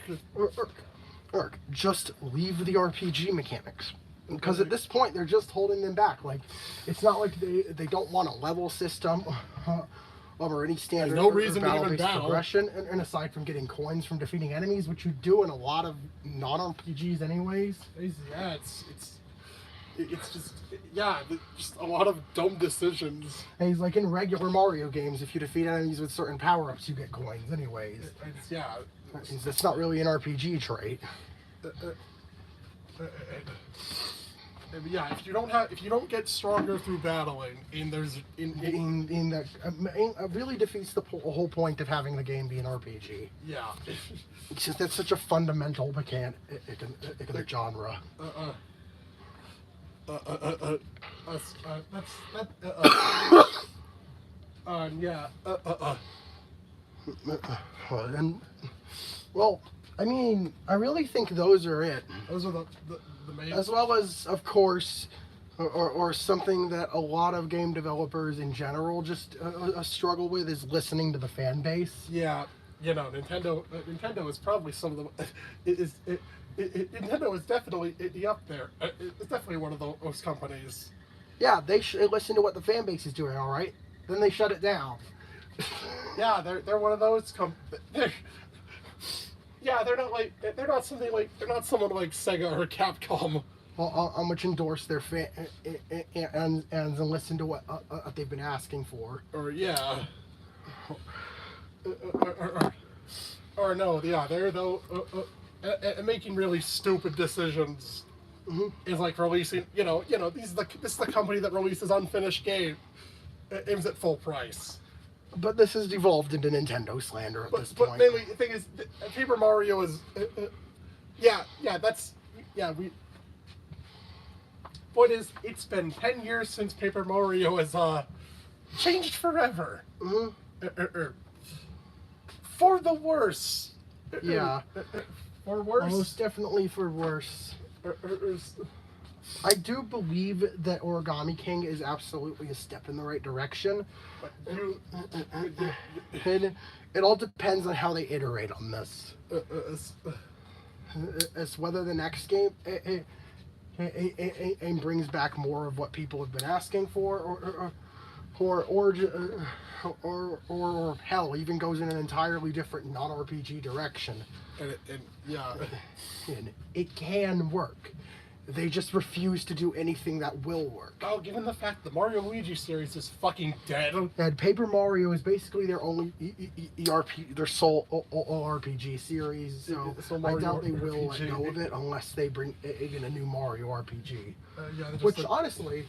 Just leave the RPG mechanics. Because at this point, they're just holding them back. Like, it's not like they don't want a level system or any standard There's no reason to even battle-based battle. progression. And aside from getting coins from defeating enemies, which you do in a lot of non-RPGs anyways. Yeah, it's just a lot of dumb decisions. And he's like, in regular Mario games, if you defeat enemies with certain power-ups, you get coins anyways. That's not really an RPG trait. Yeah, if you don't get stronger through battling, Really defeats the whole point of having the game be an RPG. yeah. It's just that's such a fundamental mechanic in the genre. And well, I mean, I really think those are it. Those are the main. As well as, of course, or something that a lot of game developers in general just struggle with is listening to the fan base. Yeah, you know, Nintendo is probably some of the. Nintendo is definitely up there. It's definitely one of those companies. Yeah, they listen to what the fan base is doing. All right, then they shut it down. Yeah, they're one of those yeah, they're not someone like Sega or Capcom. Which endorse their fans and listen to what they've been asking for. Or yeah. Or no, yeah, they're though making really stupid decisions. Mm-hmm. Is like releasing, this is the company that releases unfinished games at full price. But this has devolved into Nintendo slander at this But point. mainly, the thing is, Paper Mario is, Point is, it's been 10 years since Paper Mario has changed forever. Mm-hmm. For the worse. Yeah. For worse. Most definitely for worse. I do believe that Origami King is absolutely a step in the right direction. It all depends on how they iterate on this. As whether the next game brings back more of what people have been asking for, or hell, even goes in an entirely different non-RPG direction. And yeah. And it can work. They just refuse to do anything that will work. Oh, given the fact the Mario Luigi series is fucking dead. And Paper Mario is basically their only their sole RPG series. So I Mario doubt they will let RPG. go of it unless they bring in a new Mario RPG. Yeah, they just Which said- honestly,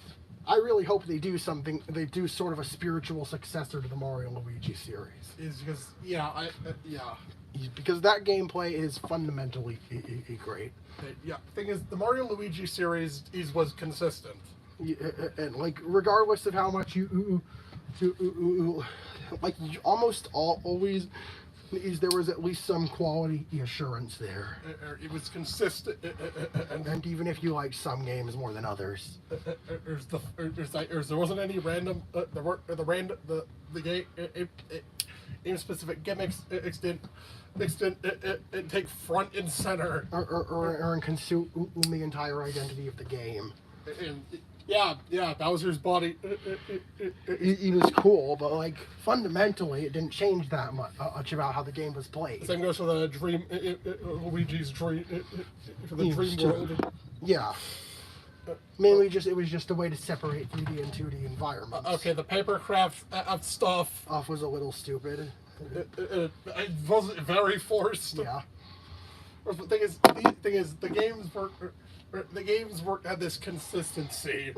I really hope they do something. They do sort of a spiritual successor to the Mario Luigi series, is because yeah. because that gameplay is fundamentally great. Yeah, thing is, the Mario Luigi series was consistent. And like, regardless of how much you like, almost always there was at least some quality assurance there. It was consistent, And even if you like some games more than others, there wasn't any random the game specific gimmicks it take front and center. or consume the entire identity of the game. And yeah, Bowser's body. It was cool, but like fundamentally, it didn't change that much about how the game was played. Same goes for the Dream Luigi's Dream for the Yeah, Dream sure. World. Yeah. Mainly it was just a way to separate 3D and 2D environments. Okay, the papercraft of stuff. Off was a little stupid. It wasn't very forced. Yeah. The thing is, the games had this consistency.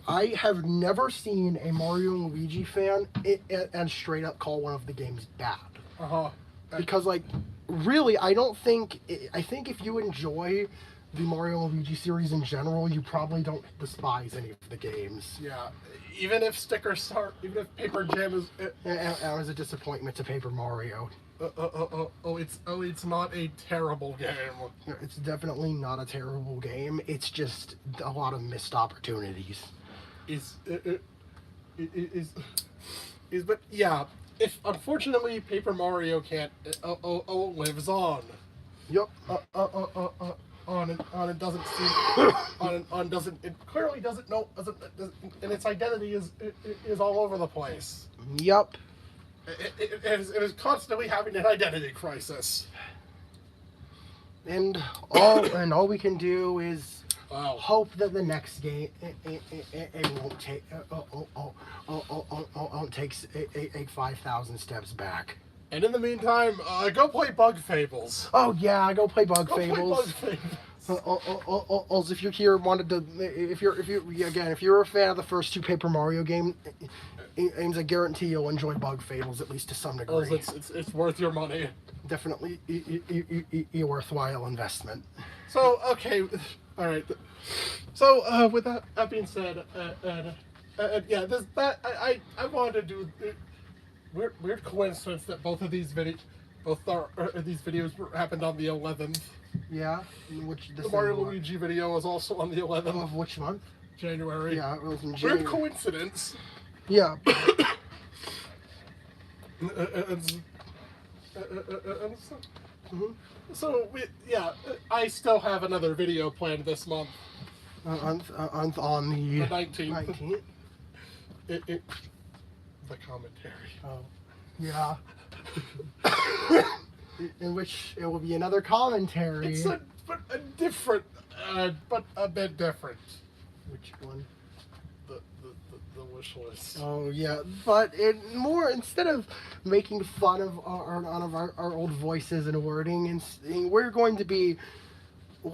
I have never seen a Mario and Luigi fan and straight up call one of the games bad. Because, like, really, I think if you enjoy the Mario and Luigi series in general, you probably don't despise any of the games. Yeah, even if Paper Jam is. And it was a disappointment to Paper Mario. It's not a terrible game. It's definitely not a terrible game. It's just a lot of missed opportunities. But yeah, if unfortunately Paper Mario can't lives on. Yep. It doesn't seem it clearly doesn't know and its identity is all over the place. Yep. It is constantly having an identity crisis. And all we can do is Wow. hope that the next game won't take 5,000 steps back. And in the meantime, go play Bug Fables. Oh yeah, go play Bug Go play Fables. Bug Fables. Also, if you're here, if you're a fan of the first two Paper Mario games, I guarantee you'll enjoy Bug Fables at least to some degree. Also, it's worth your money. Definitely a worthwhile investment. So okay, all right. So with that being said, yeah, I wanted to do weird coincidence that both these videos happened on the 11th. Yeah, The Mario Luigi video was also on the 11th of which month? January. Yeah, it was in January. Weird coincidence. Yeah. So I still have another video planned this month. On the The 19th. 19th. The commentary. Oh, yeah. In which it will be another commentary. It's a different, but a bit different. Which one? The wish list. Oh yeah, but instead of making fun of our old voices and wording, and we're going to be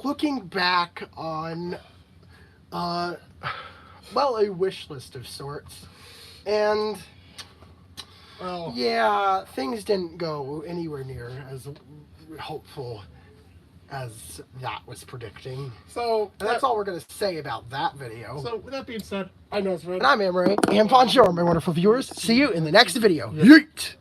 looking back on a wish list of sorts, and Well, yeah, things didn't go anywhere near as hopeful as that was predicting. so And that's all we're going to say about that video. So with that being said, I'm Nosred. And I'm Amory, and bonjour, my wonderful viewers. See you in the next video. Yeet!